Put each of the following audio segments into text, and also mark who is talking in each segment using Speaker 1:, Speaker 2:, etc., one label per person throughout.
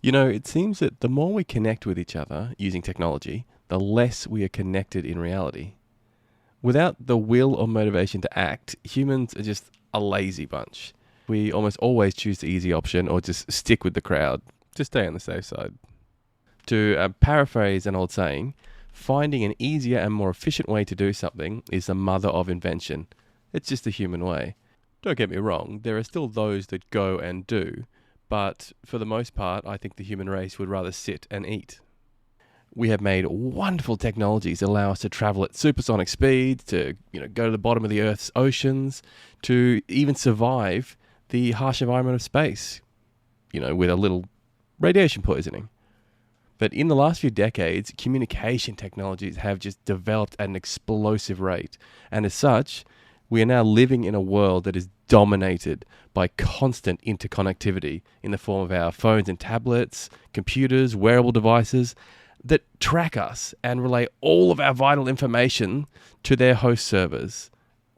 Speaker 1: You know, it seems that the more we connect with each other using technology, the less we are connected in reality. Without the will or motivation to act, humans are just a lazy bunch. We almost always choose the easy option or just stick with the crowd, just stay on the safe side. To paraphrase an old saying, finding an easier and more efficient way to do something is the mother of invention. It's just the human way. Don't get me wrong, there are still those that go and do, but for the most part, I think the human race would rather sit and eat. We have made wonderful technologies that allow us to travel at supersonic speeds, to go to the bottom of the Earth's oceans, to even survive the harsh environment of space, with a little radiation poisoning. But in the last few decades, communication technologies have just developed at an explosive rate. And as such, we are now living in a world that is dominated by constant interconnectivity in the form of our phones and tablets, computers, wearable devices that track us and relay all of our vital information to their host servers.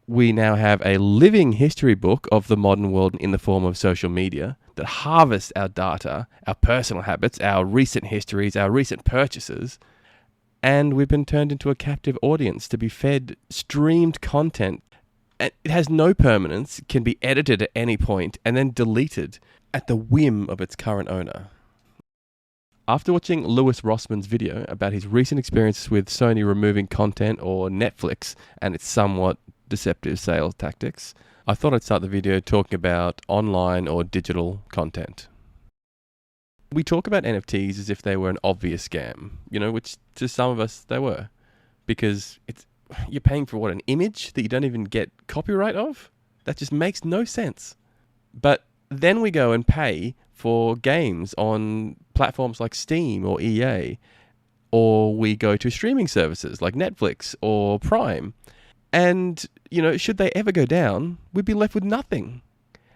Speaker 1: We now have a living history book of the modern world in the form of social media that harvests our data, our personal habits, our recent histories, our recent purchases, and we've been turned into a captive audience to be fed streamed content. It has no permanence, can be edited at any point, and then deleted at the whim of its current owner. After watching Lewis Rossman's video about his recent experiences with Sony removing content or Netflix and its somewhat deceptive sales tactics, I thought I'd start the video talking about online or digital content. We talk about NFTs as if they were an obvious scam, which to some of us they were, because you're paying for an image that you don't even get copyright of? That just makes no sense. But then we go and pay for games on platforms like Steam or EA, or we go to streaming services like Netflix or Prime. And, should they ever go down, we'd be left with nothing.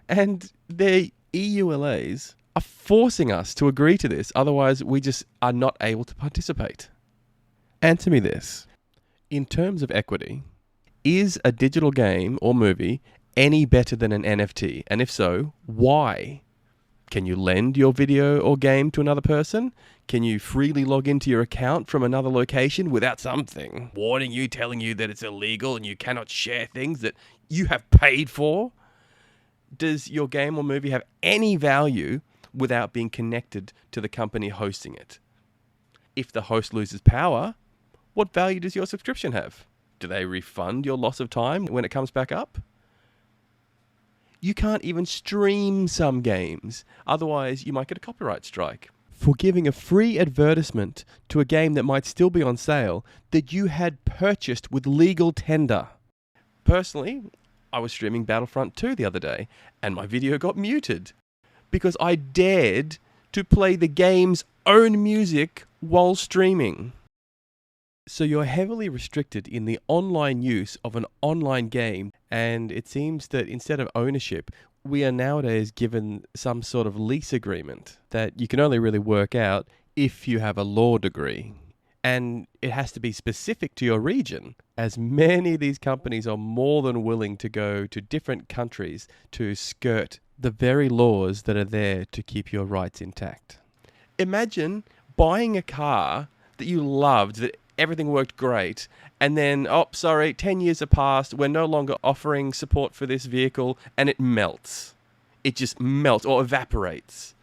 Speaker 1: And the EULAs are forcing us to agree to this, otherwise we just are not able to participate. Answer me this. In terms of equity, is a digital game or movie any better than an NFT? And if so, why? Can you lend your video or game to another person? Can you freely log into your account from another location without something warning you, telling you that it's illegal and you cannot share things that you have paid for? Does your game or movie have any value without being connected to the company hosting it? If the host loses power, what value does your subscription have? Do they refund your loss of time when it comes back up? You can't even stream some games, otherwise you might get a copyright strike for giving a free advertisement to a game that might still be on sale that you had purchased with legal tender. Personally, I was streaming Battlefront 2 the other day, and my video got muted because I dared to play the game's own music while streaming. So you're heavily restricted in the online use of an online game, and it seems that instead of ownership, we are nowadays given some sort of lease agreement that you can only really work out if you have a law degree. And it has to be specific to your region, as many of these companies are more than willing to go to different countries to skirt the very laws that are there to keep your rights intact. Imagine buying a car that you loved, that everything worked great, and then, 10 years have passed, we're no longer offering support for this vehicle, and it melts. It just melts or evaporates.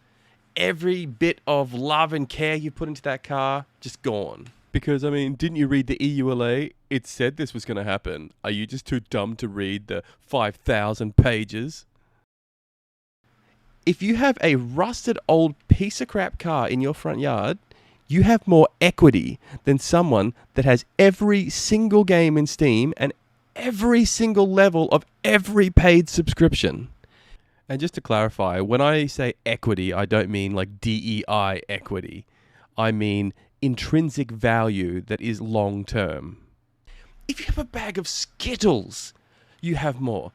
Speaker 1: Every bit of love and care you put into that car, just gone. Because, didn't you read the EULA? It said this was going to happen. Are you just too dumb to read the 5,000 pages? If you have a rusted old piece of crap car in your front yard, you have more equity than someone that has every single game in Steam and every single level of every paid subscription. And just to clarify, when I say equity, I don't mean like DEI equity. I mean intrinsic value that is long term. If you have a bag of Skittles, you have more.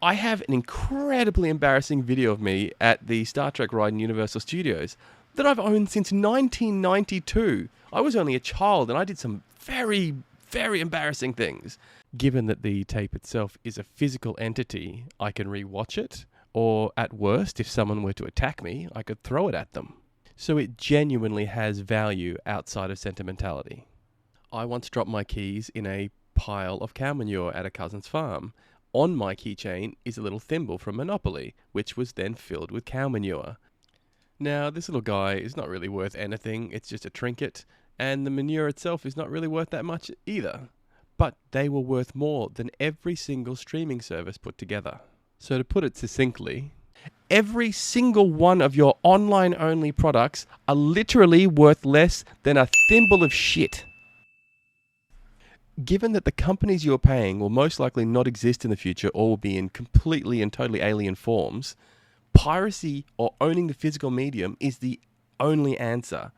Speaker 1: I have an incredibly embarrassing video of me at the Star Trek ride in Universal Studios that I've owned since 1992. I was only a child and I did some very, very embarrassing things. Given that the tape itself is a physical entity, I can rewatch it, or at worst, if someone were to attack me, I could throw it at them. So it genuinely has value outside of sentimentality. I once dropped my keys in a pile of cow manure at a cousin's farm. On my keychain is a little thimble from Monopoly, which was then filled with cow manure. Now, this little guy is not really worth anything, it's just a trinket, and the manure itself is not really worth that much either. But they were worth more than every single streaming service put together. So to put it succinctly, every single one of your online-only products are literally worth less than a thimble of shit. Given that the companies you are paying will most likely not exist in the future or will be in completely and totally alien forms, piracy or owning the physical medium is the only answer,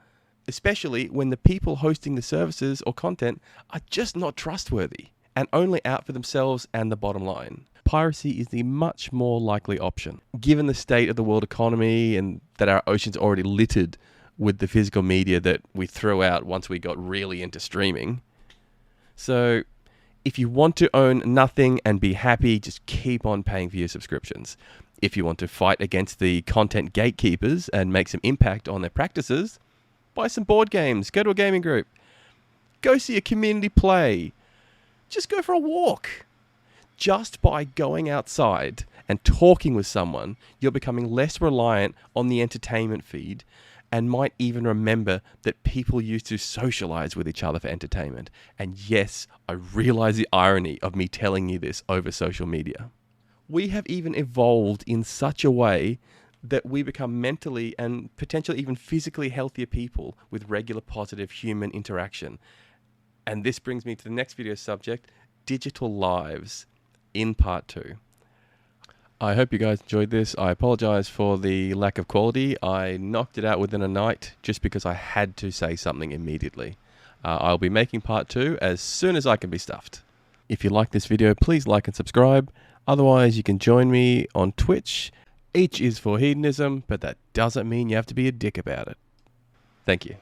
Speaker 1: especially when the people hosting the services or content are just not trustworthy and only out for themselves and the bottom line. Piracy is the much more likely option, given the state of the world economy and that our oceans are already littered with the physical media that we threw out once we got really into streaming. So if you want to own nothing and be happy, just keep on paying for your subscriptions. If you want to fight against the content gatekeepers and make some impact on their practices, buy some board games, go to a gaming group, go see a community play, just go for a walk. Just by going outside and talking with someone, you're becoming less reliant on the entertainment feed and might even remember that people used to socialize with each other for entertainment. And yes, I realize the irony of me telling you this over social media. We have even evolved in such a way that we become mentally and potentially even physically healthier people with regular positive human interaction. And this brings me to the next video subject, digital lives, in part 2. I hope you guys enjoyed this. I apologize for the lack of quality. I knocked it out within a night just because I had to say something immediately. I'll be making part 2 as soon as I can be stuffed. If you like this video, please like and subscribe. Otherwise, you can join me on Twitch. H is for hedonism, but that doesn't mean you have to be a dick about it. Thank you.